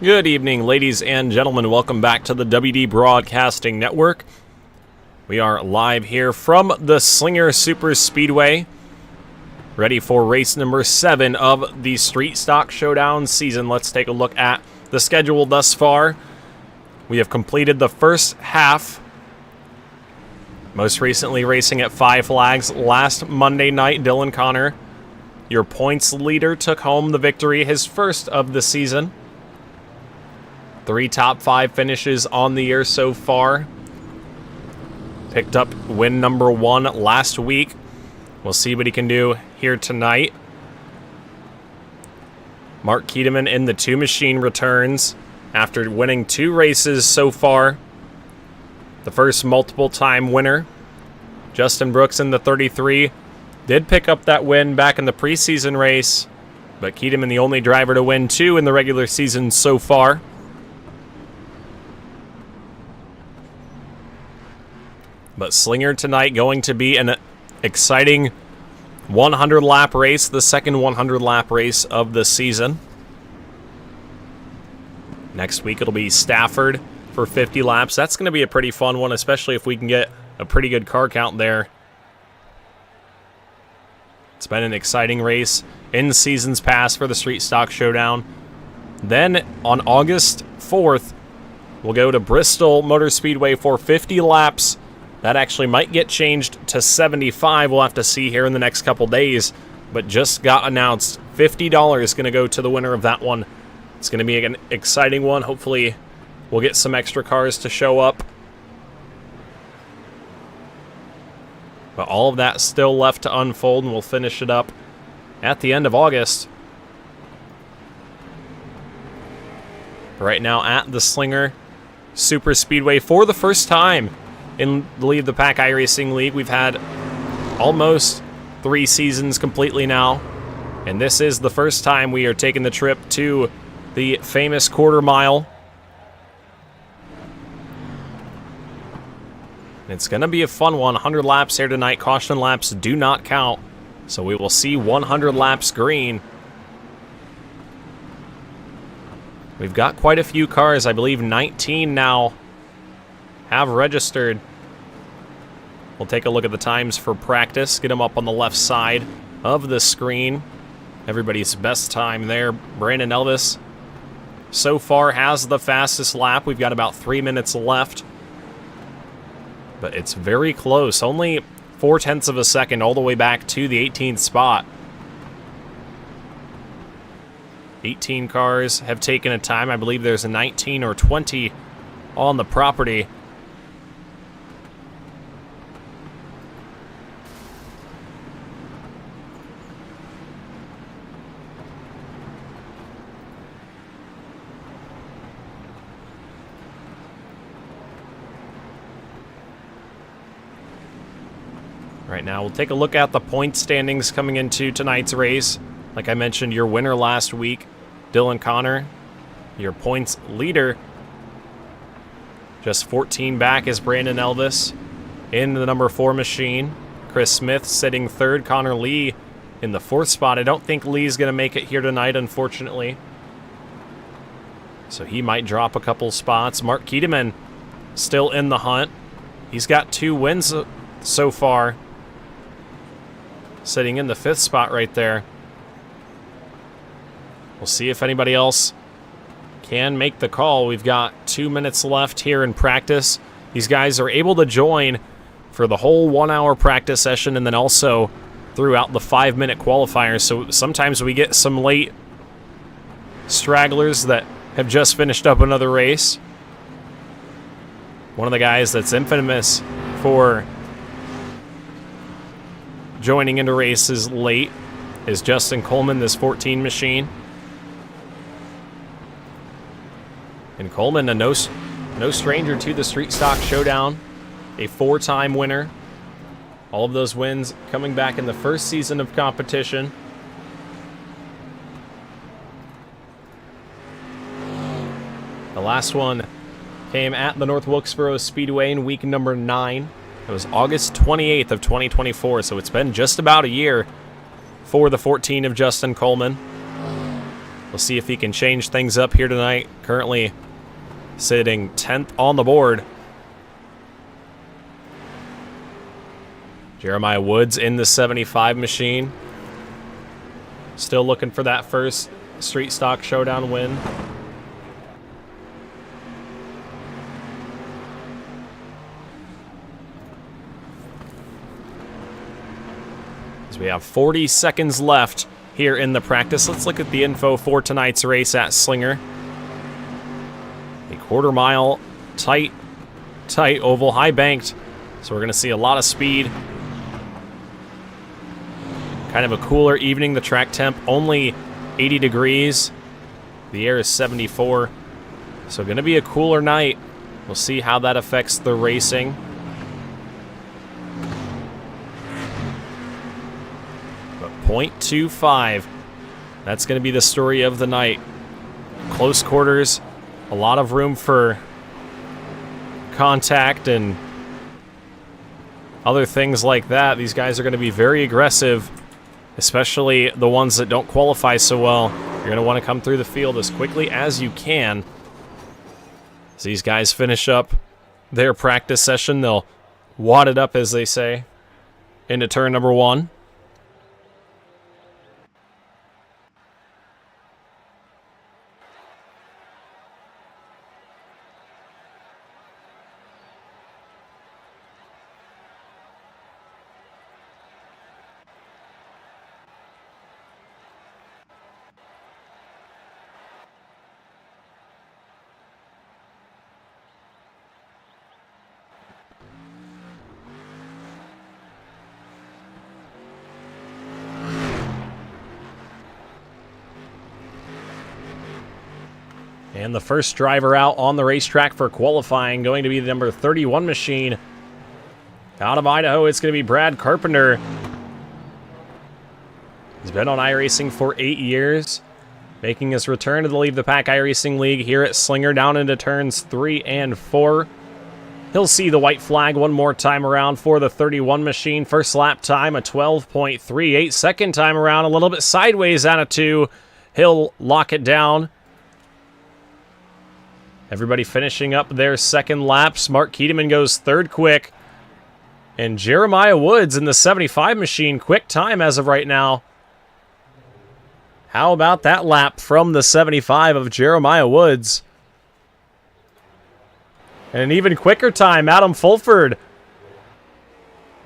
Good evening, ladies and gentlemen. Welcome back to the WD Broadcasting Network. We are live here from the Slinger Super Speedway, ready for race number 7 of the Street Stock Showdown season. Let's take a look at the schedule thus far. We have completed the first half, most recently racing at Five Flags last Monday night. Dylan Connor, your points leader, took home the victory, his first of the season. 3 top 5 finishes on the year so far. Picked up win number 1 last week. We'll see what he can do here tonight. Mark Keteman in the 2 machine returns after winning 2 races so far. The first multiple time winner. Justin Brooks in the 33 did pick up that win back in the preseason race, but Keteman the only driver to win 2 in the regular season so far. But Slinger tonight going to be an exciting 100-lap race, the second 100-lap race of the season. Next week it'll be Stafford for 50 laps. That's going to be a pretty fun one, especially if we can get a pretty good car count there. It's been an exciting race in seasons past for the Street Stock Showdown. Then on August 4th, we'll go to Bristol Motor Speedway for 50 laps. That actually might get changed to 75. We'll have to see here in the next couple days. But just got announced, $50 is going to go to the winner of that one. It's going to be an exciting one. Hopefully we'll get some extra cars to show up. But all of that still left to unfold, and we'll finish it up at the end of August. Right now at the Slinger Super Speedway for the first time in the Lead the Pack iRacing League. We've had almost 3 seasons completely now, and this is the first time we are taking the trip to the famous quarter mile. It's going to be a fun one. 100 laps here tonight. Caution laps do not count, so we will see 100 laps green. We've got quite a few cars. I believe 19 now have registered. We'll take a look at the times for practice. Get them up on the left side of the screen. Everybody's best time there. Brandon Elvis so far has the fastest lap. We've got about 3 minutes left. But it's very close. Only 0.4 of a second all the way back to the 18th spot. 18 cars have taken a time. I believe there's a 19 or 20 on the property. Right now, we'll take a look at the point standings coming into tonight's race. Like I mentioned, your winner last week, Dylan Connor, your points leader. Just 14 back is Brandon Elvis in the number 4 machine. Chris Smith sitting 3rd. Connor Lee in the 4th spot. I don't think Lee's going to make it here tonight, unfortunately. So he might drop a couple spots. Mark Keteman still in the hunt. He's got 2 wins so far. Sitting in the 5th spot right there. We'll see if anybody else can make the call. We've got 2 minutes left here in practice. These guys are able to join for the whole 1-hour practice session and then also throughout the 5-minute qualifiers. So sometimes we get some late stragglers that have just finished up another race. One of the guys that's infamous for joining into races late is Justin Coleman, this 14 machine. And Coleman, no stranger to the Street Stock Showdown, a 4-time winner. All of those wins coming back in the first season of competition. The last one came at the North Wilkesboro Speedway in week number 9. It was August 28th of 2024, so it's been just about a year for the 14 of Justin Coleman. We'll see if he can change things up here tonight. Currently sitting 10th on the board. Jeremiah Woods in the 75 machine. Still looking for that first Street Stock Showdown win. As we have 40 seconds left here in the practice, let's look at the info for tonight's race at Slinger. A quarter mile, tight oval, high banked. So we're going to see a lot of speed. Kind of a cooler evening. The track temp only 80 degrees. The air is 74. So going to be a cooler night. We'll see how that affects the racing. But .25. That's going to be the story of the night. Close quarters. A lot of room for contact and other things like that. These guys are going to be very aggressive, especially the ones that don't qualify so well. You're going to want to come through the field as quickly as you can. As these guys finish up their practice session, they'll wad it up, as they say, into turn number 1. And the first driver out on the racetrack for qualifying, going to be the number 31 machine. Out of Idaho, it's going to be Brad Carpenter. He's been on iRacing for 8 years, making his return to the Leave the Pack iRacing League here at Slinger, down into turns 3 and 4. He'll see the white flag one more time around for the 31 machine. First lap time, a 12.38. Second time around, a little bit sideways out of 2. He'll lock it down. Everybody finishing up their second laps. Mark Keedeman goes third quick. And Jeremiah Woods in the 75 machine, quick time as of right now. How about that lap from the 75 of Jeremiah Woods? And an even quicker time, Adam Fulford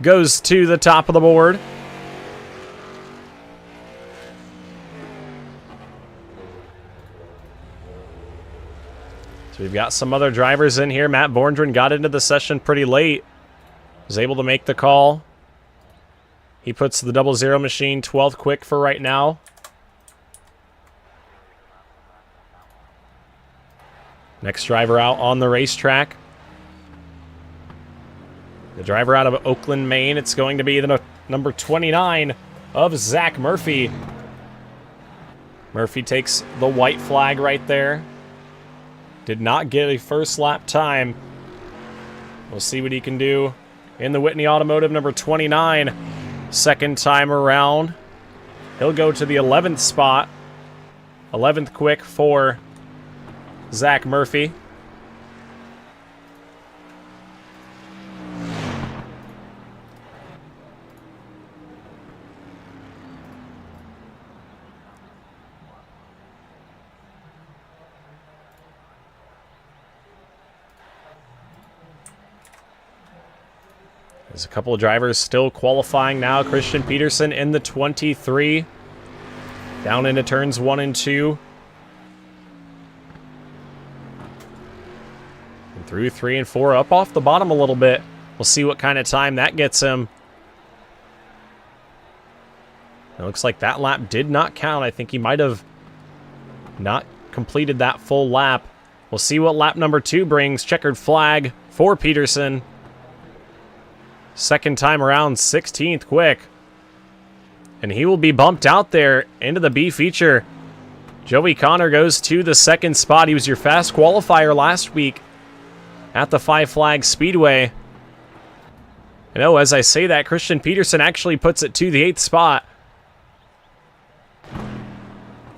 goes to the top of the board. So we've got some other drivers in here. Matt Borndren got into the session pretty late. Was able to make the call. He puts the 00 machine 12th quick for right now. Next driver out on the racetrack. The driver out of Oakland, Maine. It's going to be the number 29 of Zach Murphy. Murphy takes the white flag right there. Did not get a first lap time. We'll see what he can do in the Whitney Automotive, number 29. Second time around. He'll go to the 11th spot. 11th quick for Zach Murphy. There's a couple of drivers still qualifying now. Christian Peterson in the 23. Down into turns 1 and 2. And through 3 and 4. Up off the bottom a little bit. We'll see what kind of time that gets him. It looks like that lap did not count. I think he might have not completed that full lap. We'll see what lap number 2 brings. Checkered flag for Peterson. Second time around, 16th quick. And he will be bumped out there into the B feature. Joey Connor goes to the second spot. He was your fast qualifier last week at the Five Flags Speedway. And oh, as I say that, Christian Peterson actually puts it to the 8th spot.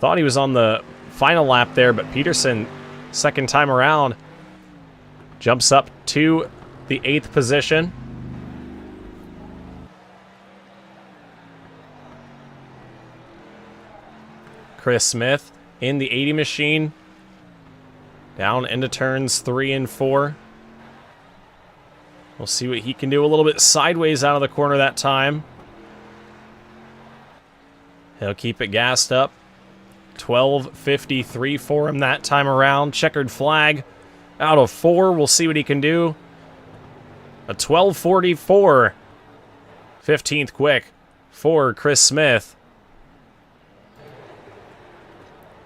Thought he was on the final lap there, but Peterson, second time around, jumps up to the 8th position. Chris Smith in the 80 machine, down into turns 3 and 4. We'll see what he can do. A little bit sideways out of the corner that time. He'll keep it gassed up. 12:53 for him that time around. Checkered flag out of 4. We'll see what he can do. A 12:44. 15th quick for Chris Smith.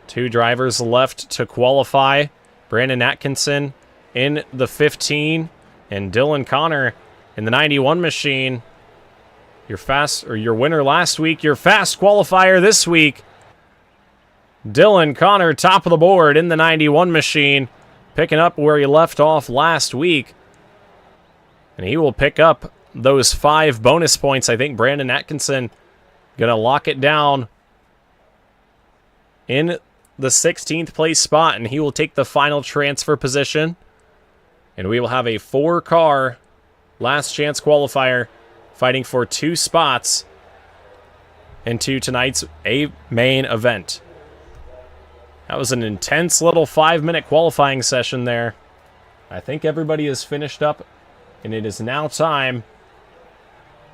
2 drivers left to qualify. Brandon Atkinson in the 15 and Dylan Connor in the 91 machine. Your winner last week, your fast qualifier this week. Dylan Connor, top of the board in the 91 machine, picking up where he left off last week. And he will pick up those 5 bonus points. I think Brandon Atkinson going to lock it down in the 16th place spot, and he will take the final transfer position. And we will have a 4-car last chance qualifier fighting for 2 spots into tonight's main event. That was an intense little 5-minute qualifying session there. I think everybody is finished up, and it is now time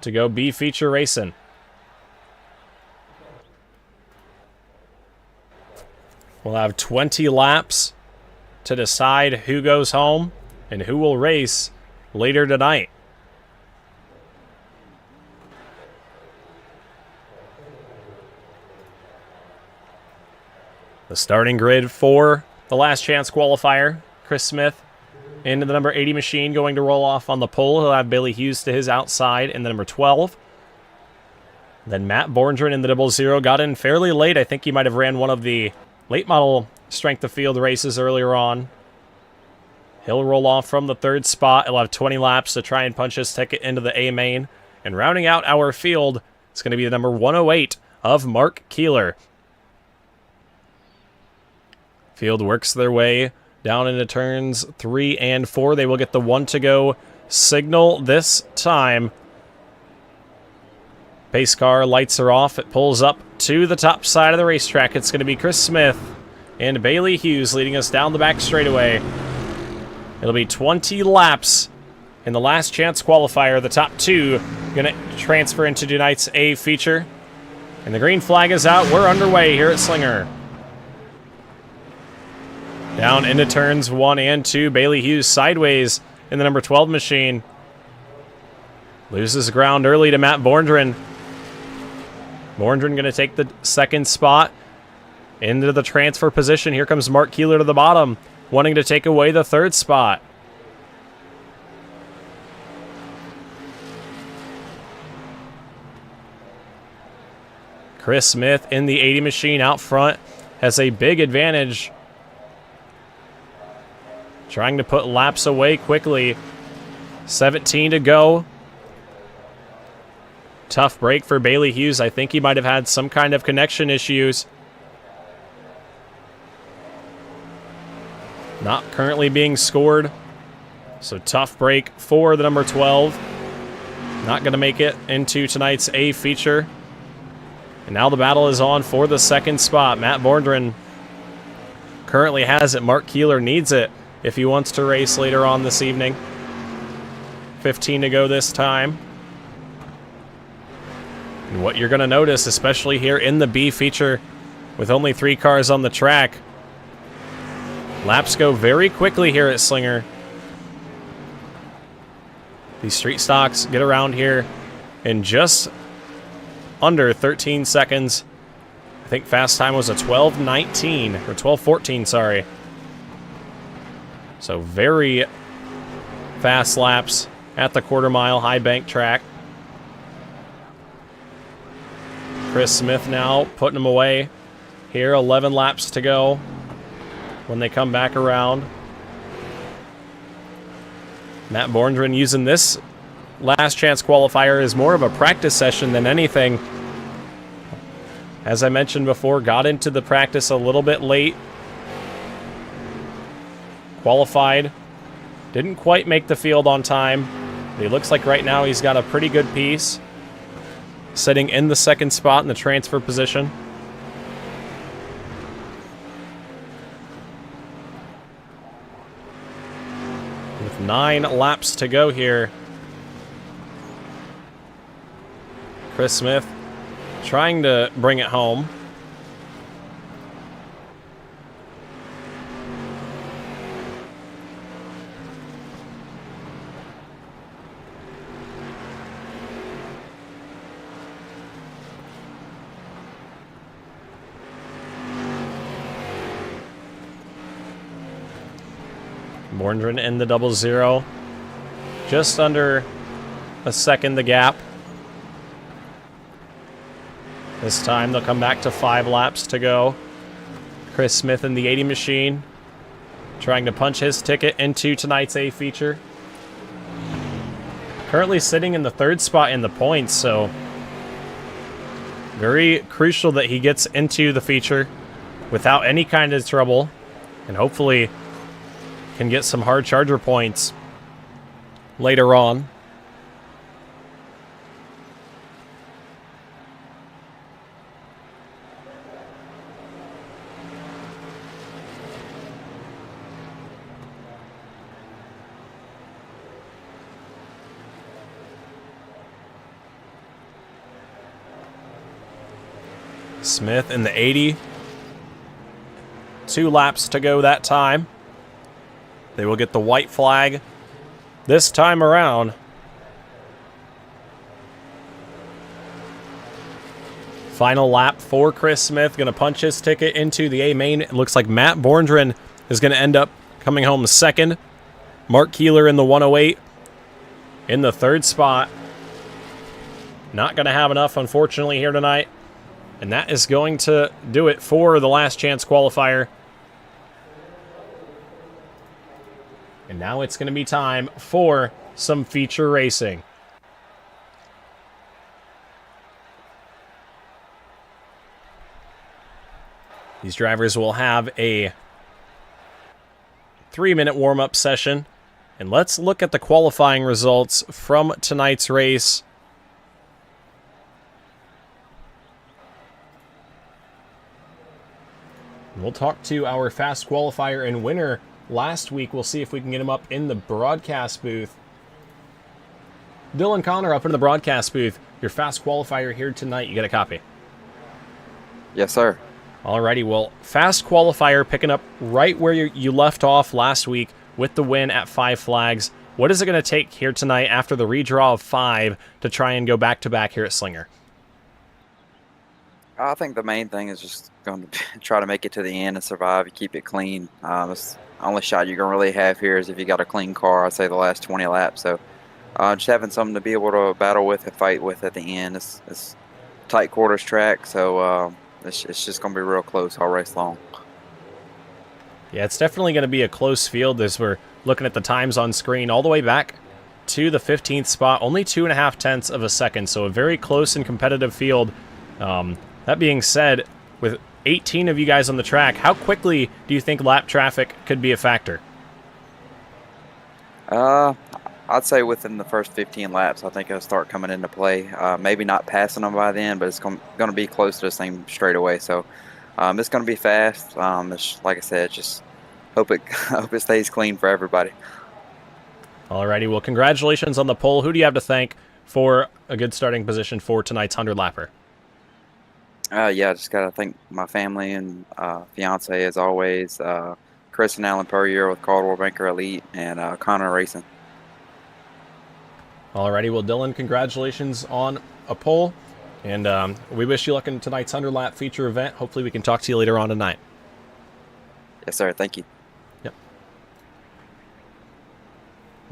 to go B-feature racing. We'll have 20 laps to decide who goes home and who will race later tonight. The starting grid for the last chance qualifier. Chris Smith into the number 80 machine, going to roll off on the pole. He'll have Billy Hughes to his outside in the number 12. Then Matt Borndren in the 00 got in fairly late. I think he might have ran one of the late model strength of field races earlier on. He'll roll off from the 3rd spot. He'll have 20 laps to try and punch his ticket into the A main. And rounding out our field, it's going to be the number 108 of Mark Keeler. Field works their way down into turns 3 and 4. They will get the 1 to go signal this time. Pace car lights are off. It pulls up to the top side of the racetrack. It's going to be Chris Smith and Bailey Hughes leading us down the back straightaway. It'll be 20 laps in the last chance qualifier. The top 2 going to transfer into tonight's A feature. And the green flag is out. We're underway here at Slinger. Down into turns 1 and 2. Bailey Hughes sideways in the number 12 machine. Loses ground early to Matt Borndren. Borndren going to take the 2nd spot into the transfer position. Here comes Mark Keeler to the bottom, wanting to take away the 3rd spot. Chris Smith in the 80 machine out front has a big advantage. Trying to put laps away quickly. 17 to go. Tough break for Bailey Hughes. I think he might have had some kind of connection issues. Not currently being scored. So tough break for the number 12. Not going to make it into tonight's A feature. And now the battle is on for the 2nd spot. Matt Borndren currently has it. Mark Keeler needs it if he wants to race later on this evening. 15 to go this time. And what you're going to notice, especially here in the B feature, with only 3 cars on the track, laps go very quickly here at Slinger. These street stocks get around here in just under 13 seconds. I think fast time was a 12:19 or 12:14, sorry. So very fast laps at the quarter-mile high bank track. Chris Smith now putting them away. Here, 11 laps to go when they come back around. Matt Borndren using this last chance qualifier as more of a practice session than anything. As I mentioned before, got into the practice a little bit late Qualified. Didn't quite make the field on time. But he looks like right now he's got a pretty good piece. Sitting in the second spot in the transfer position. With 9 laps to go here. Chris Smith trying to bring it home. Borndren in the 0-0. Just under a second the gap. This time they'll come back to 5 laps to go. Chris Smith in the 80 machine. Trying to punch his ticket into tonight's A feature. Currently sitting in the 3rd spot in the points, so very crucial that he gets into the feature without any kind of trouble. And hopefully can get some hard charger points later on. Smith in the 80. 2 laps to go that time. They will get the white flag this time around. Final lap for Chris Smith. Going to punch his ticket into the A main. It looks like Matt Borndren is going to end up coming home second. Mark Keeler in the 108 in the 3rd spot. Not going to have enough, unfortunately, here tonight. And that is going to do it for the last chance qualifier. And now it's going to be time for some feature racing. These drivers will have a 3-minute warm-up session. And let's look at the qualifying results from tonight's race. We'll talk to our fast qualifier and winner last week. We'll see if we can get him up in the broadcast booth. Dylan Connor up in the broadcast booth. Your fast qualifier here tonight. You get a copy? Yes, sir. Alrighty, well, fast qualifier picking up right where you left off last week with the win at 5 flags. What is it going to take here tonight after the redraw of 5 to try and go back-to-back here at Slinger? I think the main thing is just going to try to make it to the end and survive. You keep it clean. That's the only shot you're going to really have here is if you got a clean car, I'd say the last 20 laps. So just having something to be able to battle with and fight with at the end. It's tight quarters track, so it's just going to be real close all race long. Yeah, it's definitely going to be a close field as we're looking at the times on screen all the way back to the 15th spot. Only 2.5 tenths of a second, so a very close and competitive field. That being said, with 18 of you guys on the track, how quickly do you think lap traffic could be a factor? I'd say within the first 15 laps, I think it'll start coming into play. Maybe not passing them by then, but it's going to be close to the same straightaway. So it's going to be fast. Like I said, just hope it stays clean for everybody. Alrighty, well, congratulations on the pole. Who do you have to thank for a good starting position for tonight's 100-lapper? Yeah, just got to thank my family and fiance as always. Chris and Alan Purrier with Caldwell Banker Elite and Connor Racing. Alrighty, well, Dylan, congratulations on a pole. And we wish you luck in tonight's 100-lap feature event. Hopefully we can talk to you later on tonight. Yes, sir. Thank you. Yep.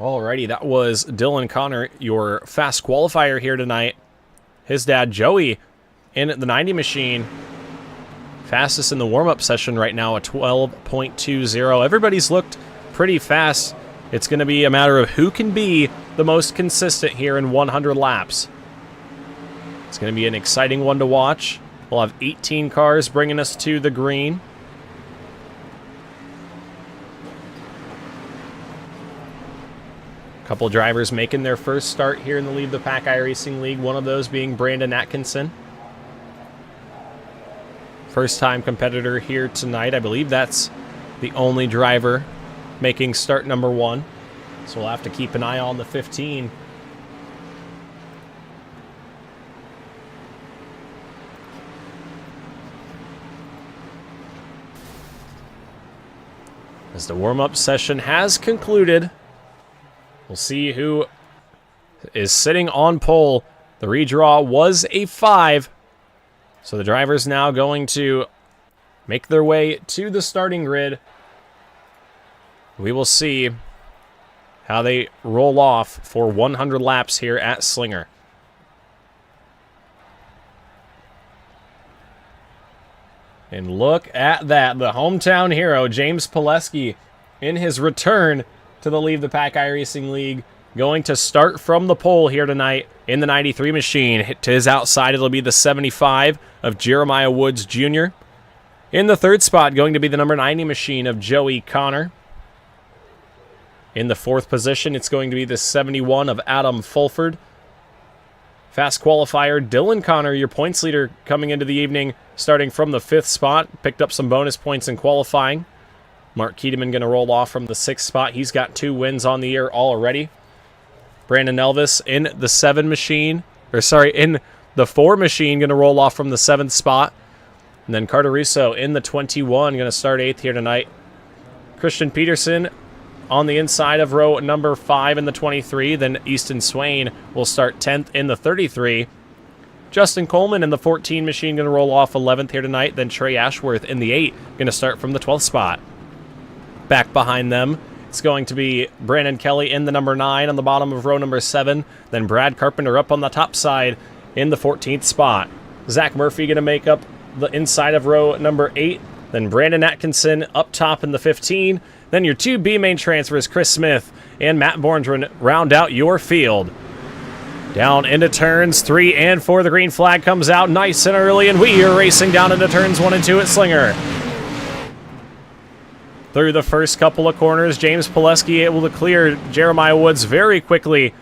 Alrighty, that was Dylan Connor, your fast qualifier here tonight. His dad, Joey, in the 90 machine. Fastest in the warm-up session right now at 12.20. Everybody's looked pretty fast. It's going to be a matter of who can be the most consistent here in 100 laps. It's going to be an exciting one to watch. We'll have 18 cars bringing us to the green. Couple drivers making their first start here in the Leave the Pack iRacing League, one of those being Brandon Atkinson. First-time competitor here tonight. I believe that's the only driver making start number 1. So we'll have to keep an eye on the 15. As the warm-up session has concluded, we'll see who is sitting on pole. The redraw was a 5. So the driver's now going to make their way to the starting grid. We will see how they roll off for 100 laps here at Slinger. And look at that. The hometown hero, James Pileski, in his return to the Leave the Pack iRacing League, going to start from the pole here tonight in the 93 machine. To his outside, it'll be the 75 of Jeremiah Woods Jr. In the third spot, going to be the number 90 machine of Joey Connor. In the fourth position, it's going to be the 71 of Adam Fulford. Fast qualifier, Dylan Connor, your points leader coming into the evening, starting from the 5th spot. Picked up some bonus points in qualifying. Mark Keedeman going to roll off from the 6th spot. He's got 2 wins on the year already. Brandon Elvis in the 7 machine, in the 4 machine, going to roll off from the 7th spot. And then Carter Russo in the 21, going to start 8th here tonight. Christian Peterson on the inside of row number 5 in the 23. Then Easton Swain will start 10th in the 33. Justin Coleman in the 14 machine going to roll off 11th here tonight. Then Trey Ashworth in the 8 going to start from the 12th spot. Back behind them, it's going to be Brandon Kelly in the number 9 on the bottom of row number 7. Then Brad Carpenter up on the top side in the 14th spot. Zach Murphy going to make up the inside of row number 8. Then Brandon Atkinson up top in the 15. Then your 2 B main transfers, Chris Smith and Matt Borndren, round out your field. Down into turns 3 and 4. The green flag comes out nice and early, and we are racing down into turns 1 and 2 at Slinger. Through the first couple of corners, James Pileski able to clear Jeremiah Woods very quickly,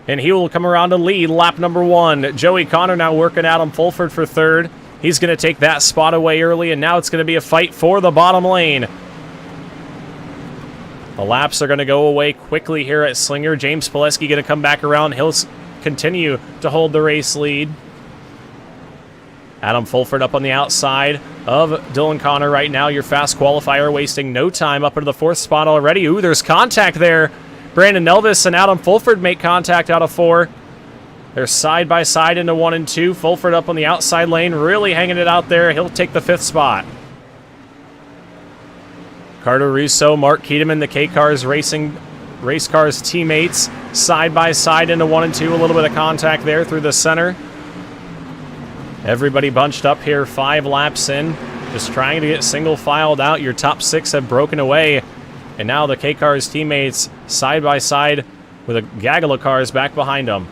and he will come around to lead lap number 1. Joey Connor now working Adam Fulford for 3rd. He's going to take that spot away early, and now it's going to be a fight for the bottom lane. The laps are going to go away quickly here at Slinger. James Pileski going to come back around. He'll continue to hold the race lead. Adam Fulford up on the outside of Dylan Connor right now. Your fast qualifier wasting no time up into the 4th spot already. Ooh, there's contact there. Brandon Elvis and Adam Fulford make contact out of 4. They're side by side into 1 and 2. Fulford up on the outside lane, really hanging it out there. He'll take the 5th spot. Carter Russo, Mark Keedeman, the K-Cars race cars teammates, side by side into 1 and 2. A little bit of contact there through the center. Everybody bunched up here 5 laps in, just trying to get single filed out. Your top 6 have broken away, and now the K-Cars teammates side by side with a gaggle of cars back behind them.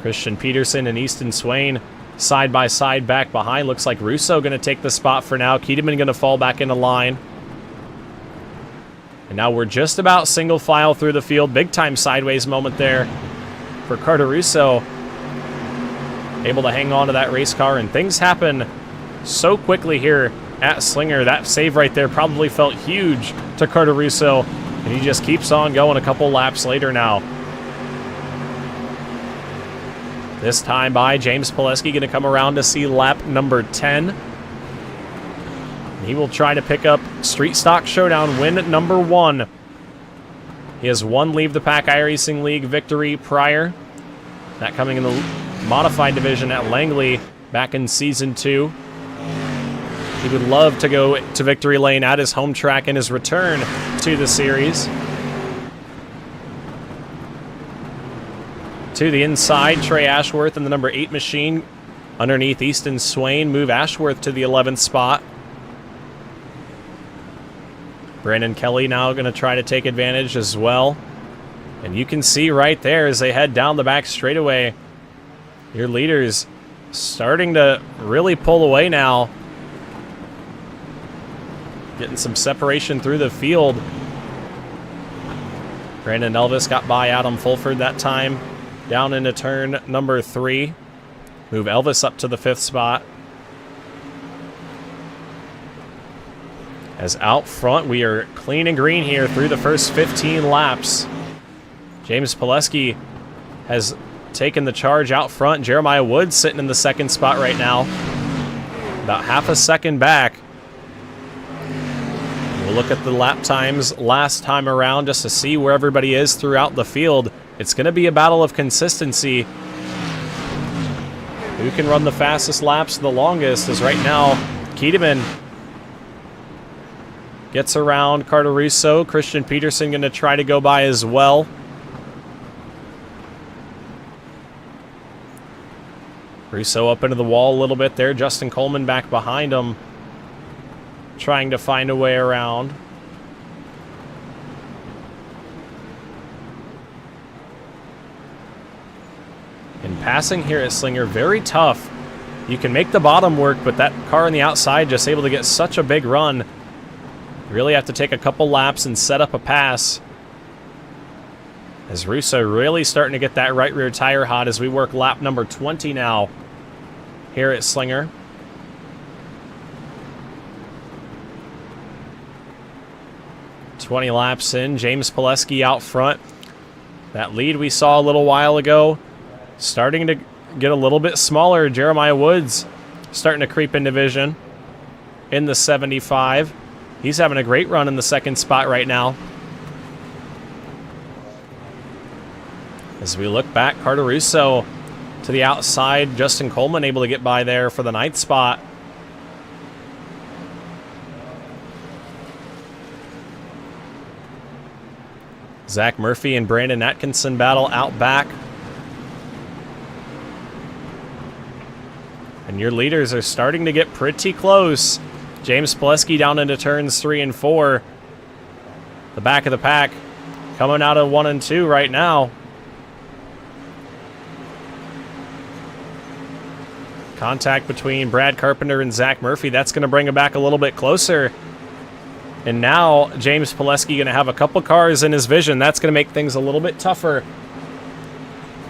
Christian Peterson and Easton Swain side by side back behind. Looks like Russo going to take the spot for now. Keedeman going to fall back into line. And now we're just about single file through the field. Big time sideways moment there for Carter Russo. Able to hang on to that race car, and things happen so quickly here at Slinger. That save right there probably felt huge to Carter Russo, and he just keeps on going a couple laps later now. This time by James Pileski, going to come around to see lap number 10. He will try to pick up Street Stock Showdown win number 1. He has 1 Leave the Pack iRacing League victory prior. That coming in the modified division at Langley back in Season 2. He would love to go to victory lane at his home track in his return to the series. To the inside, Trey Ashworth in the number 8 machine. Underneath Easton Swain, move Ashworth to the 11th spot. Brandon Kelly now going to try to take advantage as well. And you can see right there as they head down the back straightaway, your leaders starting to really pull away now. getting some separation through the field. Brandon Elvis got by Adam Fulford that time, down into turn number 3. Move Elvis up to the 5th spot. As out front, we are clean and green here through the first 15 laps. James Pileski has taken the charge out front. Jeremiah Woods sitting in the 2nd spot right now, about half a second back. We'll look at the lap times last time around just to see where everybody is throughout the field. It's going to be a battle of consistency. Who can run the fastest laps the longest? As right now, Kedeman gets around Carter Russo. Christian Peterson going to try to go by as well. Russo up into the wall a little bit there. Justin Coleman back behind him, trying to find a way around. And passing here at Slinger, very tough. You can make the bottom work, but that car on the outside just able to get such a big run. You really have to take a couple laps and set up a pass. As Russo really starting to get that right rear tire hot as we work lap number 20 now here at Slinger. ...20 laps in, James Pileski out front. That lead we saw a little while ago starting to get a little bit smaller. Jeremiah Woods starting to creep into vision in the 75. He's having a great run in the 2nd spot right now. As we look back, Carter Russo to the outside. Justin Coleman able to get by there for the 9th spot. Zach Murphy and Brandon Atkinson battle out back. And your leaders are starting to get pretty close. James Pileski down into turns 3 and 4. The back of the pack coming out of 1 and 2 right now. Contact between Brad Carpenter and Zach Murphy. That's going to bring him back a little bit closer. And now James Pileski going to have a couple cars in his vision. That's going to make things a little bit tougher,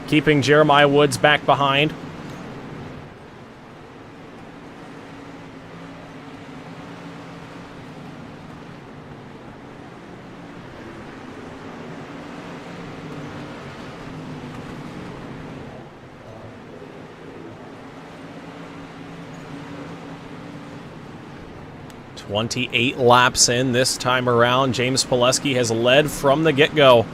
keeping Jeremiah Woods back behind. ...28 laps in this time around. James Pileski has led from the get-go.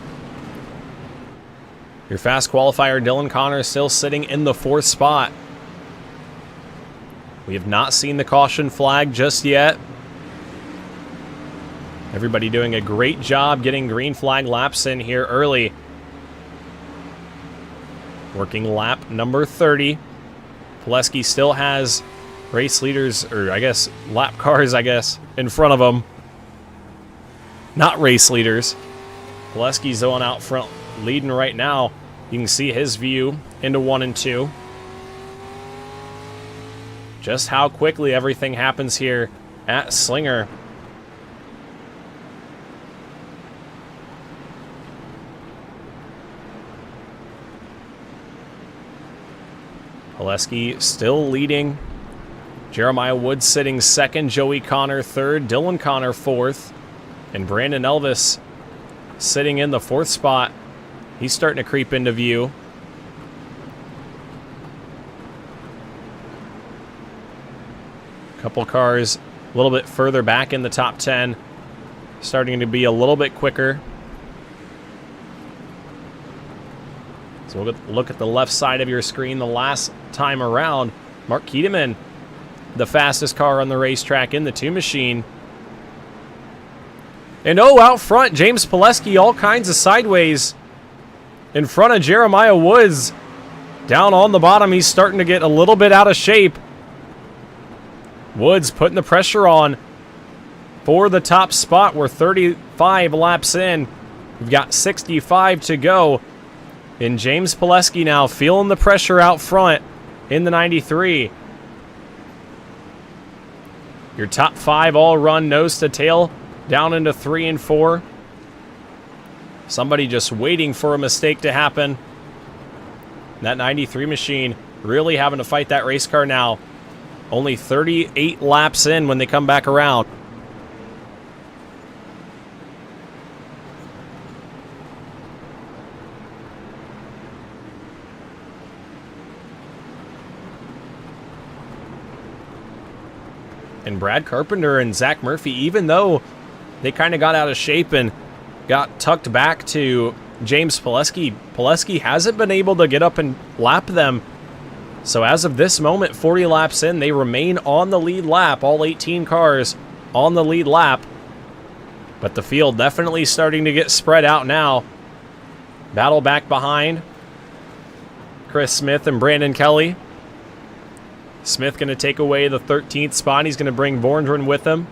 Your fast qualifier, Dylan Connor, still sitting in the 4th spot. We have not seen the caution flag just yet. Everybody doing a great job getting green flag laps in here early. Working lap number 30. Pileski still has race leaders, or I guess lap cars, in front of him. Not race leaders. Pileski's the one out front leading right now. You can see his view into 1 and 2. Just how quickly everything happens here at Slinger. Pileski still leading. Jeremiah Woods sitting 2nd, Joey Connor 3rd, Dylan Connor 4th, and Brandon Elvis sitting in the 4th spot. He's starting to creep into view. Couple cars a little bit further back in the top 10, starting to be a little bit quicker. So we'll look at the left side of your screen. The last time around, Mark Kedeman, the fastest car on the racetrack in the 2 machine. And out front, James Pileski all kinds of sideways in front of Jeremiah Woods. Down on the bottom, he's starting to get a little bit out of shape. Woods putting the pressure on for the top spot. We're 35 laps in. We've got 65 to go. And James Pileski now feeling the pressure out front in the 93. Your top 5 all run nose to tail down into 3 and 4. Somebody just waiting for a mistake to happen. That 93 machine really having to fight that race car now. Only 38 laps in when they come back around. And Brad Carpenter and Zach Murphy, even though they kind of got out of shape and got tucked back to James Pileski, Pileski hasn't been able to get up and lap them. So as of this moment, 40 laps in, they remain on the lead lap. All 18 cars on the lead lap. But the field definitely starting to get spread out now. Battle back behind. Chris Smith and Brandon Kelly. Smith going to take away the 13th spot. He's going to bring Borndren with him.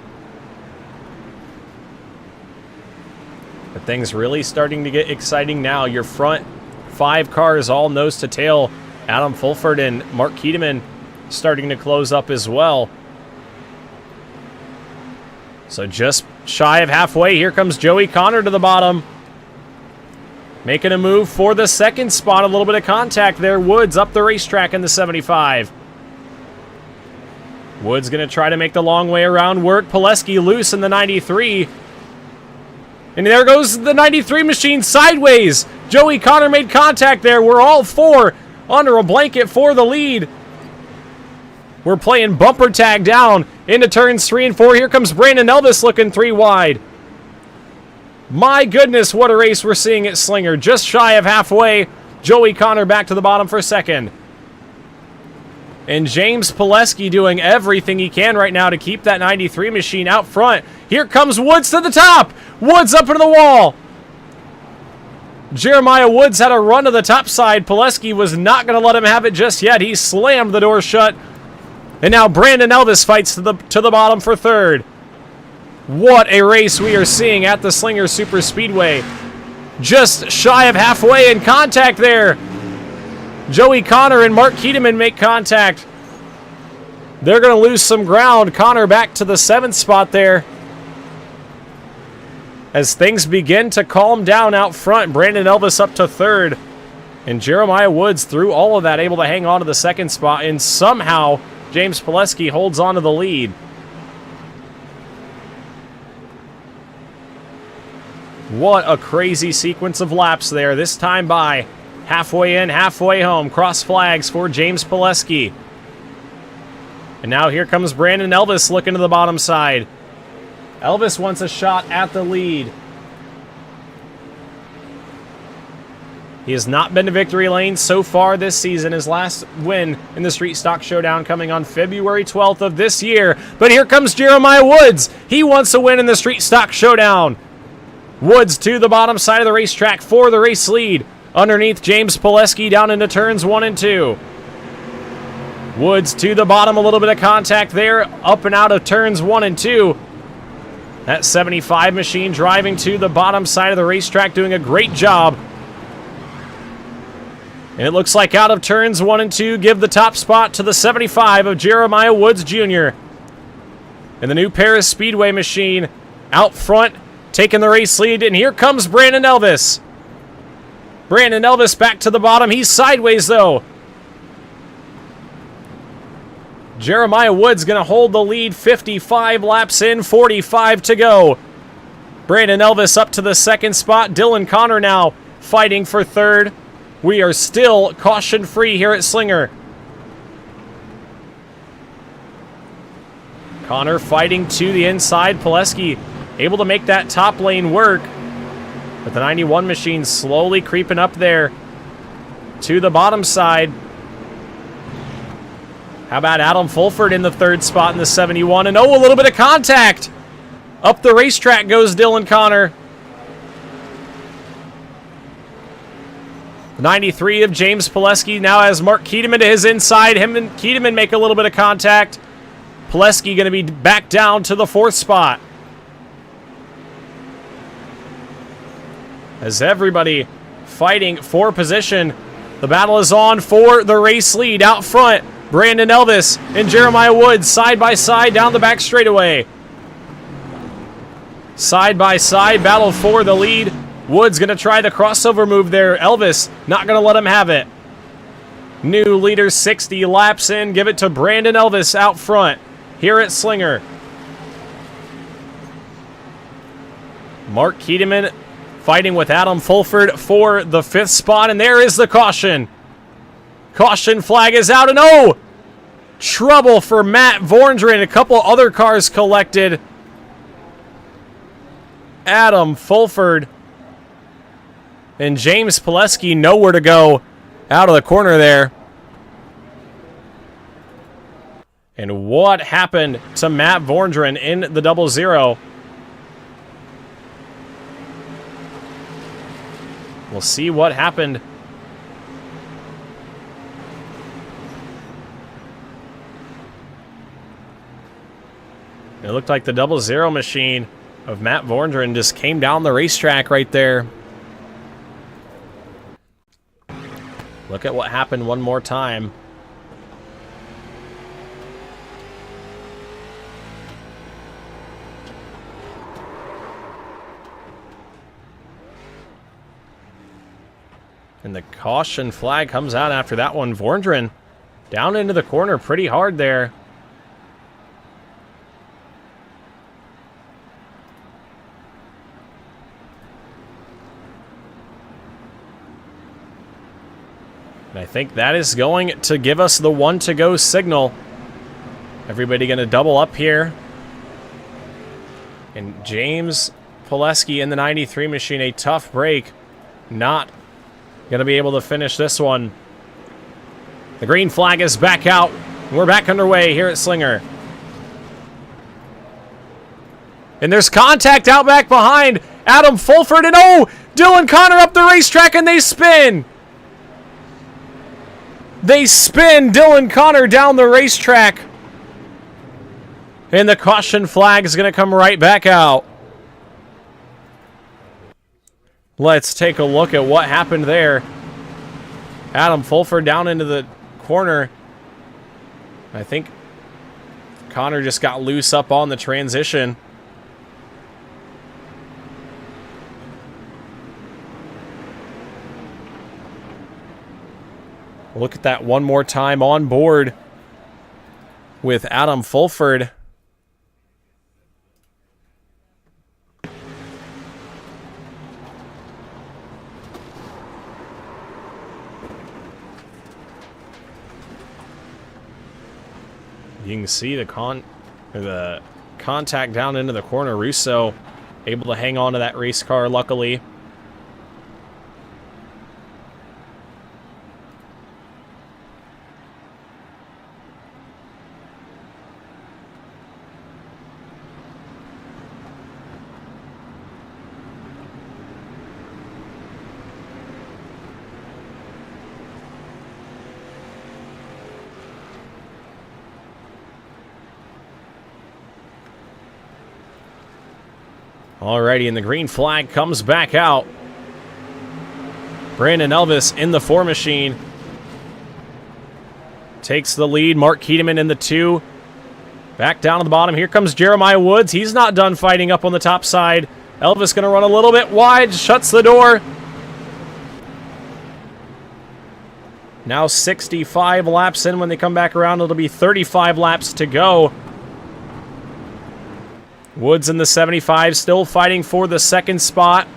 But things really starting to get exciting now. Your front 5 cars all nose to tail. Adam Fulford and Mark Keedeman starting to close up as well. So just shy of halfway. Here comes Joey Connor to the bottom. Making a move for the 2nd spot. A little bit of contact there. Woods up the racetrack in the 75. Woods going to try to make the long way around work. Pileski loose in the 93. And there goes the 93 machine sideways. Joey Connor made contact there. We're all 4 under a blanket for the lead. We're playing bumper tag down into turns 3 and 4. Here comes Brandon Elvis looking 3 wide. My goodness, what a race we're seeing at Slinger. Just shy of halfway. Joey Connor back to the bottom for 2nd. And James Pileski doing everything he can right now to keep that 93 machine out front. Here comes Woods to the top. Woods up into the wall. Jeremiah Woods had a run to the top side. Pileski was not going to let him have it just yet. He slammed the door shut. And now Brandon Elvis fights to the bottom for 3rd. What a race we are seeing at the Slinger Super Speedway. Just shy of halfway in contact there. Joey Connor and Mark Keedeman make contact. They're going to lose some ground. Connor back to the 7th spot there. As things begin to calm down out front, Brandon Elvis up to 3rd. And Jeremiah Woods, through all of that, able to hang on to the 2nd spot. And somehow, James Pileski holds on to the lead. What a crazy sequence of laps there. This time by halfway in, halfway home. Cross flags for James Pileski. And now here comes Brandon Elvis looking to the bottom side. Elvis wants a shot at the lead. He has not been to victory lane so far this season. His last win in the Street Stock Showdown coming on February 12th of this year. But here comes Jeremiah Woods. He wants a win in the Street Stock Showdown. Woods to the bottom side of the racetrack for the race lead. Underneath James Pileski down into turns 1 and 2. Woods to the bottom, a little bit of contact there. Up and out of turns 1 and 2. That 75 machine driving to the bottom side of the racetrack, doing a great job. And it looks like out of turns 1 and 2, give the top spot to the 75 of Jeremiah Woods Jr. And the new Paris Speedway machine out front, taking the race lead. And here comes Brandon Elvis. Brandon Elvis back to the bottom. He's sideways, though. Jeremiah Woods going to hold the lead. 55 laps in, 45 to go. Brandon Elvis up to the 2nd spot. Dylan Connor now fighting for 3rd. We are still caution-free here at Slinger. Connor fighting to the inside. Pileski able to make that top lane work. But the 91 machine slowly creeping up there to the bottom side. How about Adam Fulford in the 3rd spot in the 71? And oh, a little bit of contact. Up the racetrack goes Dylan Connor. The 93 of James Pileski now has Mark Keedeman to his inside. Him and Keedeman make a little bit of contact. Pileski going to be back down to the 4th spot. As everybody fighting for position, the battle is on for the race lead. Out front, Brandon Elvis and Jeremiah Woods side by side down the back straightaway. Side by side, battle for the lead. Woods going to try the crossover move there. Elvis not going to let him have it. New leader 60 laps in. Give it to Brandon Elvis out front here at Slinger. Mark Keedeman fighting with Adam Fulford for the 5th spot, and there is the caution. Caution flag is out, and oh! Trouble for Matt Vorndren. A couple other cars collected. Adam Fulford and James Pileski nowhere to go out of the corner there. And what happened to Matt Vorndren in the 0-0? We'll see what happened. It looked like the 0-0 machine of Matt Vorndren just came down the racetrack right there. Look at what happened one more time. And the caution flag comes out after that one. Vorndren down into the corner pretty hard there. And I think that is going to give us the 1-to-go signal. Everybody going to double up here. And James Pileski in the 93 machine, a tough break. Not going to be able to finish this one. The green flag is back out. We're back underway here at Slinger. And there's contact out back behind Adam Fulford. And oh, Dylan Connor up the racetrack and they spin. They spin Dylan Connor down the racetrack. And the caution flag is going to come right back out. Let's take a look at what happened there. Adam Fulford down into the corner. I think Connor just got loose up on the transition. Look at that one more time on board with Adam Fulford. You can see the contact down into the corner. Russo able to hang on to that race car, luckily. Alrighty, and the green flag comes back out. Brandon Elvis in the 4 machine. Takes the lead. Mark Keedeman in the 2. Back down to the bottom. Here comes Jeremiah Woods. He's not done fighting up on the top side. Elvis going to run a little bit wide. Shuts the door. Now 65 laps in. When they come back around, it'll be 35 laps to go. Woods in the 75, still fighting for the 2nd spot.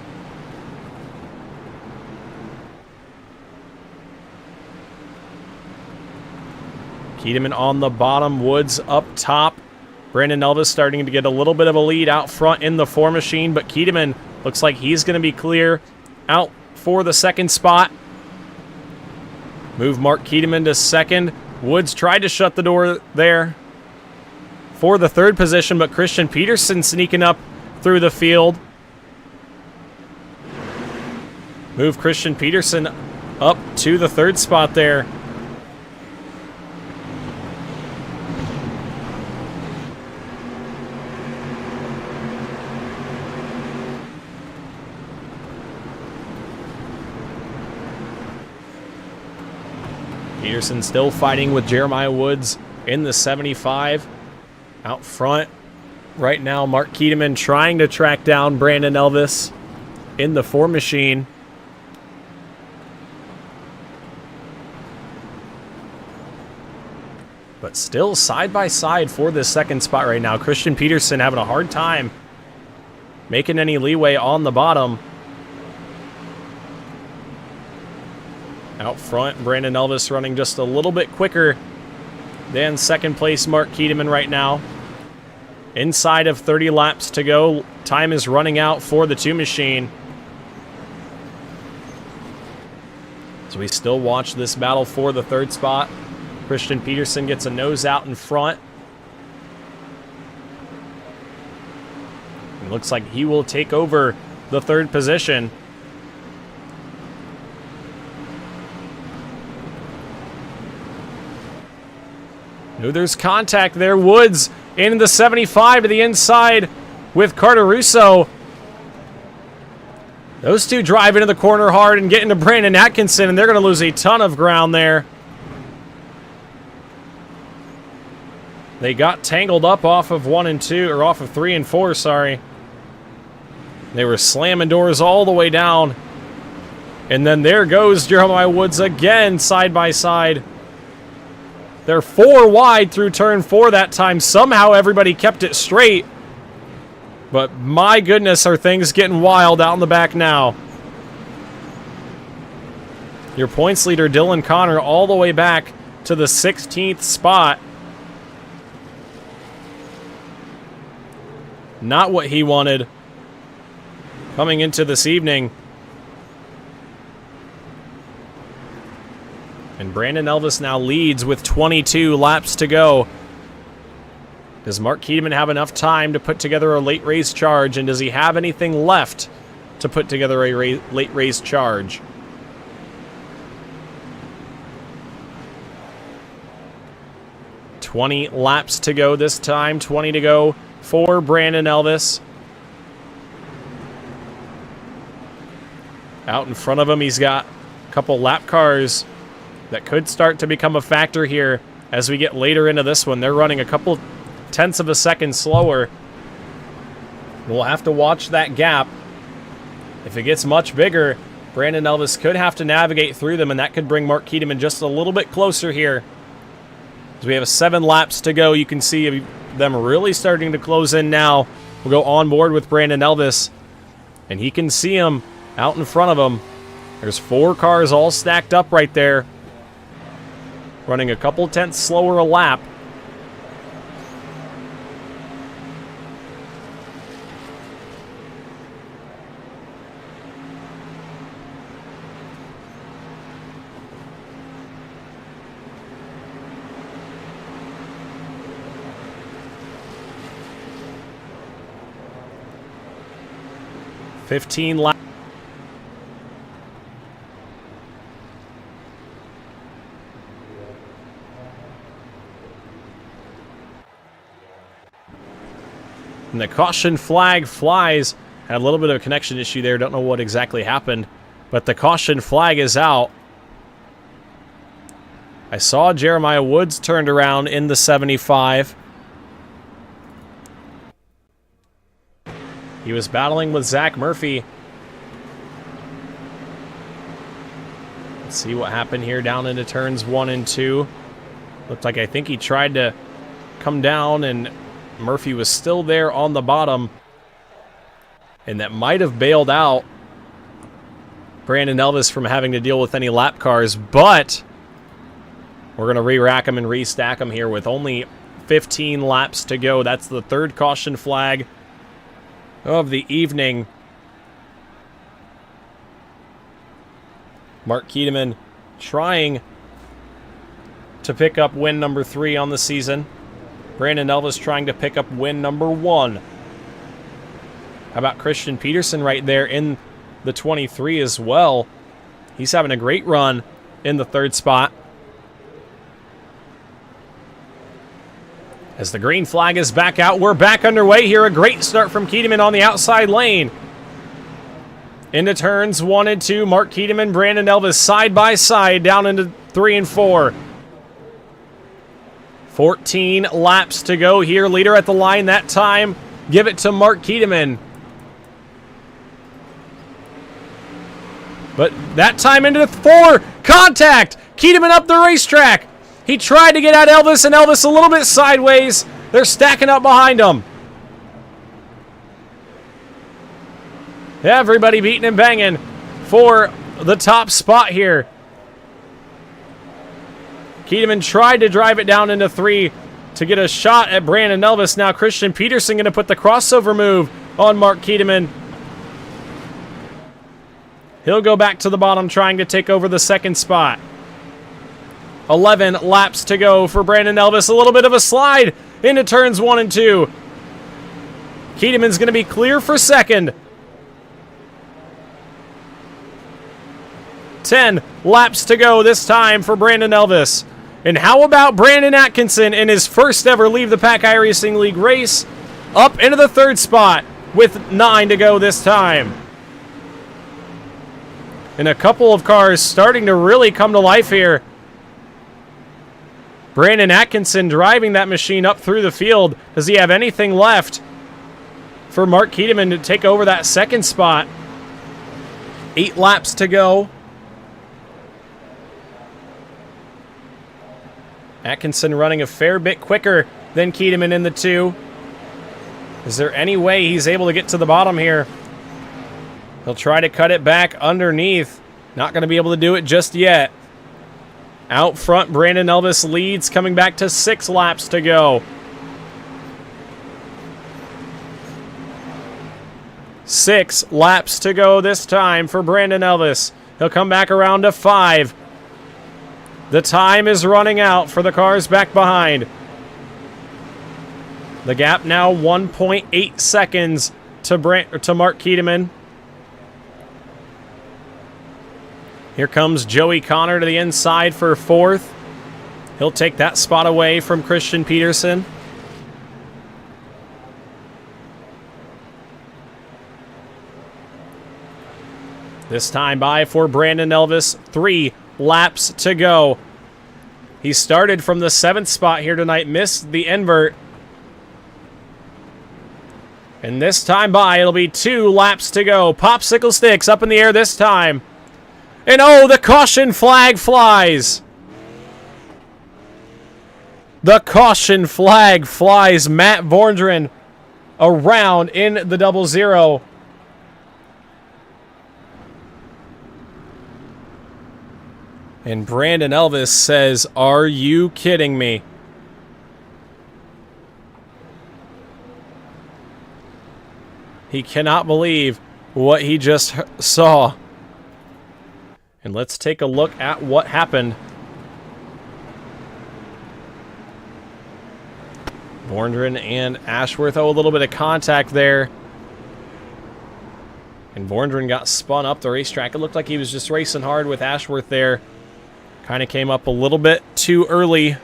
Keedeman on the bottom, Woods up top. Brandon Elvis starting to get a little bit of a lead out front in the 4 machine, but Keedeman looks like he's going to be clear out for the 2nd spot. Move Mark Keedeman to 2nd. Woods tried to shut the door there for the 3rd position, but Christian Peterson sneaking up through the field. Move Christian Peterson up to the 3rd spot there. Peterson still fighting with Jeremiah Woods in the 75. Out front right now, Mark Keeteman trying to track down Brandon Elvis in the 4 machine. But still side by side for this second spot right now. Christian Peterson having a hard time making any leeway on the bottom. Out front, Brandon Elvis running just a little bit quicker than second place Mark Keeteman right now. Inside of 30 laps to go. Time is running out for the 2 machine. So we still watch this battle for the 3rd spot. Christian Peterson gets a nose out in front. It looks like he will take over the 3rd position. Oh, there's contact there. Woods in the 75 to the inside with Carter Russo. Those two drive into the corner hard and get into Brandon Atkinson, and they're going to lose a ton of ground there. They got tangled up off of 1 and 2, or off of 3 and 4, sorry. They were slamming doors all the way down. And then there goes Jeremiah Woods again, side by side. They're 4 wide through turn 4 that time. Somehow everybody kept it straight. But my goodness, are things getting wild out in the back now. Your points leader, Dylan Connor, all the way back to the 16th spot. Not what he wanted coming into this evening. And Brandon Elvis now leads with 22 laps to go. Does Mark Keeteman have enough time to put together a late race charge? And does he have anything left to put together a late race charge? $20 laps to go this time. 20 to go for Brandon Elvis. Out in front of him, he's got a couple lap cars that could start to become a factor here as we get later into this one. They're running a couple tenths of a second slower. We'll have to watch that gap. If it gets much bigger, Brandon Elvis could have to navigate through them, and that could bring Mark Keeteman just a little bit closer here. As we have 7 laps to go, you can see them really starting to close in now. We'll go on board with Brandon Elvis, and he can see him out in front of him. There's 4 cars all stacked up right there, running a couple tenths slower a lap. $15 laps. And the caution flag flies. Had a little bit of a connection issue there. Don't know what exactly happened, but the caution flag is out. I saw Jeremiah Woods turned around in the 75. He was battling with Zach Murphy. Let's see what happened here down into turns 1 and 2. Looked like I think he tried to come down, and Murphy was still there on the bottom. And that might have bailed out Brandon Elvis from having to deal with any lap cars, but we're going to re-rack him and restack him here with only 15 laps to go. That's the 3rd caution flag of the evening. Mark Keeteman trying to pick up win number 3 on the season. Brandon Elvis trying to pick up win number 1. How about Christian Peterson right there in the 23 as well? He's having a great run in the 3rd spot. As the green flag is back out, we're back underway here. A great start from Keeteman on the outside lane. Into turns 1 and 2, Mark Keeteman, Brandon Elvis side by side down into 3 and 4. 14 laps to go here. Leader at the line that time. Give it to Mark Keteman. But that time into the 4. Contact! Keteman up the racetrack. He tried to get at Elvis, and Elvis a little bit sideways. They're stacking up behind him. Everybody beating and banging for the top spot here. Keteman tried to drive it down into 3 to get a shot at Brandon Elvis. Now Christian Peterson going to put the crossover move on Mark Keteman. He'll go back to the bottom trying to take over the second spot. 11 laps to go for Brandon Elvis. A little bit of a slide into turns 1 and 2. Keteman's going to be clear for second. 10 laps to go this time for Brandon Elvis. And how about Brandon Atkinson in his first ever Leave the Pack iRacing League race? Up into the 3rd spot with 9 to go this time. And a couple of cars starting to really come to life here. Brandon Atkinson driving that machine up through the field. Does he have anything left for Mark Keteman to take over that 2nd spot? 8 laps to go. Atkinson running a fair bit quicker than Keteman in the 2. Is there any way he's able to get to the bottom here? He'll try to cut it back underneath. Not going to be able to do it just yet. Out front, Brandon Elvis leads, coming back to 6 laps to go. 6 laps to go this time for Brandon Elvis. He'll come back around to 5. The time is running out for the cars back behind. The gap now 1.8 seconds to Mark Keteman. Here comes Joey Connor to the inside for 4th. He'll take that spot away from Christian Peterson. This time by for Brandon Elvis. 3 laps to go. He started from the 7th spot here tonight, missed the invert. And this time by, it'll be 2 laps to go. Popsicle sticks up in the air this time. And oh, the caution flag flies. The caution flag flies. Matt Vorndren around in the 00. And Brandon Elvis says, "Are you kidding me?" He cannot believe what he just saw. And let's take a look at what happened. Vorndren and Ashworth, a little bit of contact there. And Vorndren got spun up the racetrack. It looked like he was just racing hard with Ashworth there. Kind of came up a little bit too early.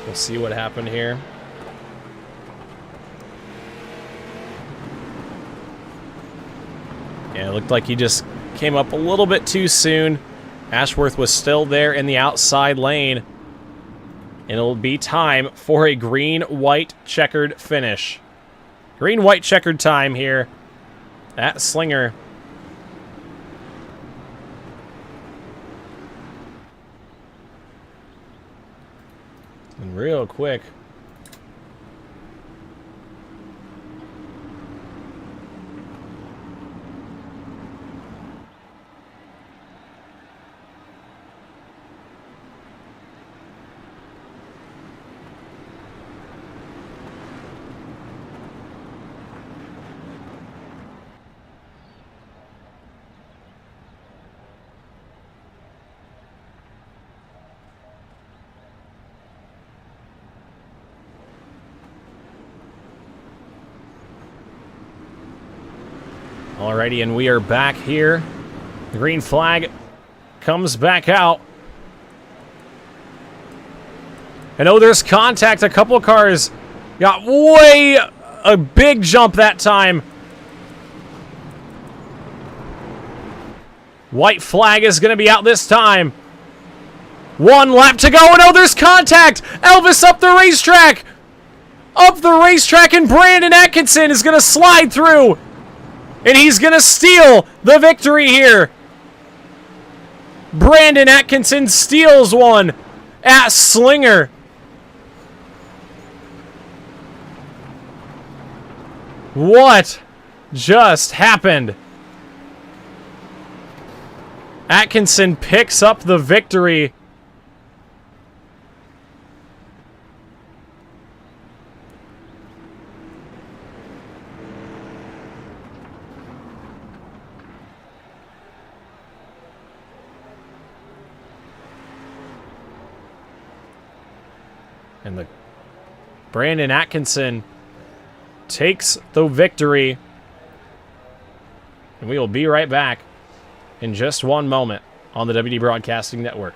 We'll see what happened here. Yeah, it looked like he just came up a little bit too soon. Ashworth was still there in the outside lane. And it'll be time for a green-white checkered finish. Green-white checkered time here at Slinger. And real quick. Alrighty, and we are back here. The green flag comes back out. And oh, there's contact. A couple of cars got way a big jump that time. White flag is going to be out this time. 1 lap to go. Oh, no, there's contact. Elvis up the racetrack. Up the racetrack, and Brandon Atkinson is going to slide through. And he's going to steal the victory here. Brandon Atkinson steals one at Slinger. What just happened? Atkinson picks up the victory. And the Brandon Atkinson takes the victory. And we will be right back in just one moment on the WD Broadcasting Network.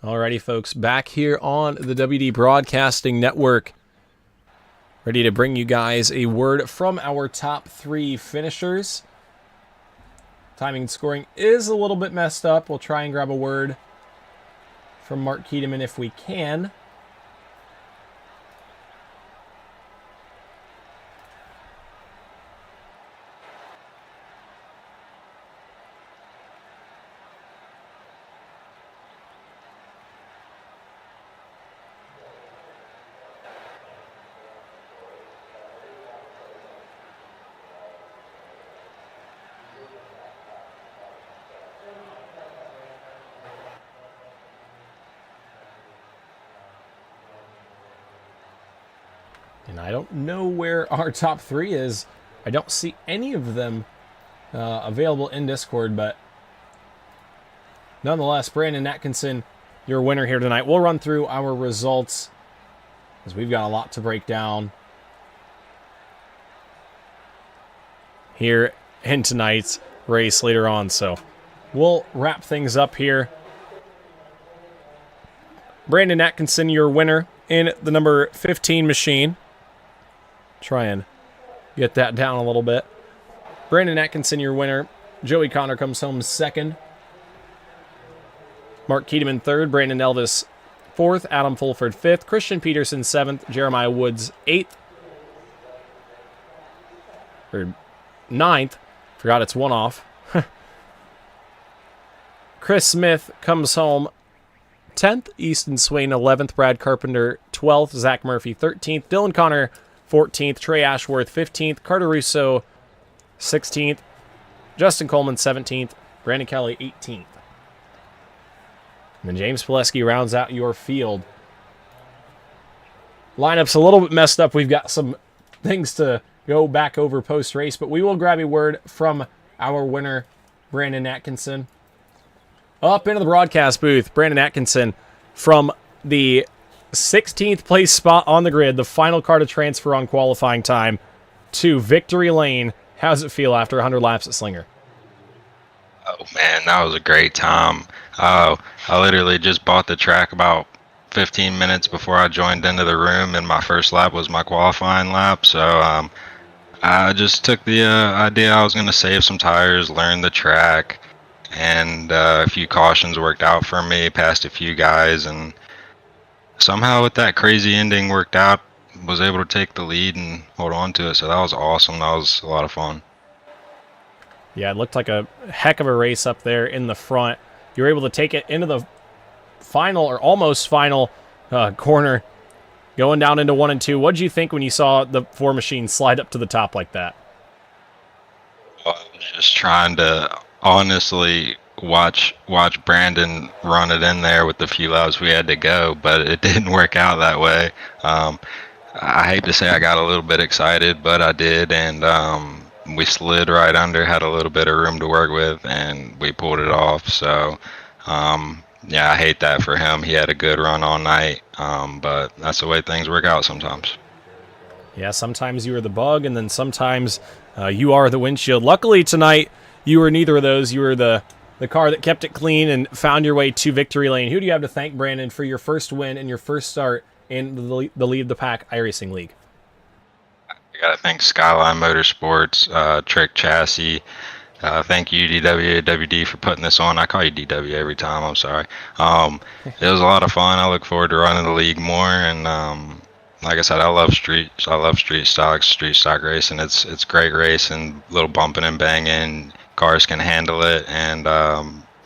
Alrighty, folks, back here on the WD Broadcasting Network. Ready to bring you guys a word from our top 3 finishers. Timing and scoring is a little bit messed up. We'll try and grab a word from Mark Keedeman if we can. And I don't know where our top 3 is. I don't see any of them available in Discord, but nonetheless, Brandon Atkinson, your winner here tonight. We'll run through our results because we've got a lot to break down here in tonight's race later on. So we'll wrap things up here. Brandon Atkinson, your winner in the number 15 machine. Try and get that down a little bit. Brandon Atkinson, your winner. Joey Connor comes home second. Mark Keedeman 3rd, Brandon Elvis 4th, Adam Fulford 5th, Christian Peterson 7th, Jeremiah Woods 8th, or 9th. Forgot it's one off. Chris Smith comes home 10th, Easton Swain 11th, Brad Carpenter 12th, Zach Murphy 13th, Dylan Connor 14th, Trey Ashworth 15th, Carter Russo 16th, Justin Coleman 17th, Brandon Kelly 18th. And then James Pileski rounds out your field. Lineup's a little bit messed up. We've got some things to go back over post-race, but we will grab a word from our winner, Brandon Atkinson. Up into the broadcast booth, Brandon Atkinson from the 16th place spot on the grid, the final car to transfer on qualifying time to victory lane. How's it feel after 100 laps at Slinger? Oh, man, that was a great time. I literally just bought the track about 15 minutes before I joined into the room, and my first lap was my qualifying lap. So I just took the idea I was going to save some tires, learn the track, and a few cautions worked out for me, passed a few guys, and somehow with that crazy ending worked out, was able to take the lead and hold on to it. So that was awesome. That was a lot of fun. Yeah, it looked like a heck of a race up there in the front. You were able to take it into the final or almost final corner, going down into 1 and 2. What did you think when you saw the four machines slide up to the top like that? Well, I was just trying to honestly watch Brandon run it in there with the few laps we had to go, but it didn't work out that way. I hate to say I got a little bit excited, but I did, and we slid right under, had a little bit of room to work with, and we pulled it off. So yeah, I hate that for him. He had a good run all night, but that's the way things work out sometimes. Yeah, sometimes you are the bug, and then sometimes you are the windshield. Luckily tonight, you were neither of those. You were the car that kept it clean and found your way to victory lane. Who do you have to thank, Brandon, for your first win and your first start in the Lead of the Pack iRacing League? I got to thank Skyline Motorsports, Trick Chassis. Thank you, DWD, for putting this on. I call you DW every time. I'm sorry. It was a lot of fun. I look forward to running the league more. And like I said, I love street stock racing. It's great racing, little bumping and banging. Cars can handle it, and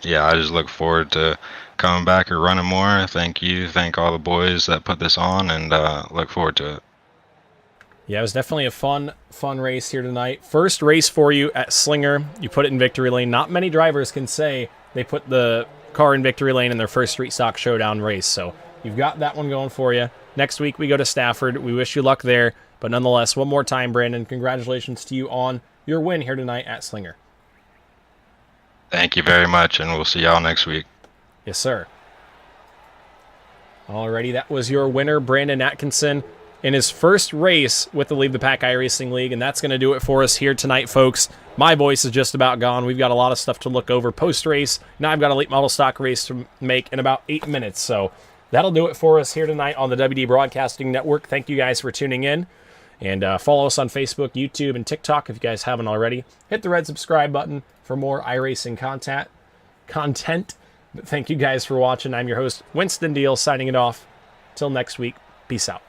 yeah, I just look forward to coming back or running more. Thank you, thank all the boys that put this on, and look forward to it. Yeah, it was definitely a fun race here tonight. First race for you at Slinger. You put it in victory lane. Not many drivers can say they put the car in victory lane in their first street stock showdown race, so you've got that one going for you. Next week we go to Stafford. We wish you luck there, but nonetheless, one more time, Brandon, congratulations to you on your win here tonight at Slinger. Thank you very much, and we'll see y'all next week. Yes, sir. Alrighty, that was your winner, Brandon Atkinson, in his first race with the Lead the Pack iRacing League, and that's going to do it for us here tonight, folks. My voice is just about gone. We've got a lot of stuff to look over post-race. Now I've got a late model stock race to make in about 8 minutes, so that'll do it for us here tonight on the WD Broadcasting Network. Thank you guys for tuning in. And follow us on Facebook, YouTube, and TikTok if you guys haven't already. Hit the red subscribe button for more iRacing content. But thank you guys for watching. I'm your host, Winston Deal, signing it off. Till next week, peace out.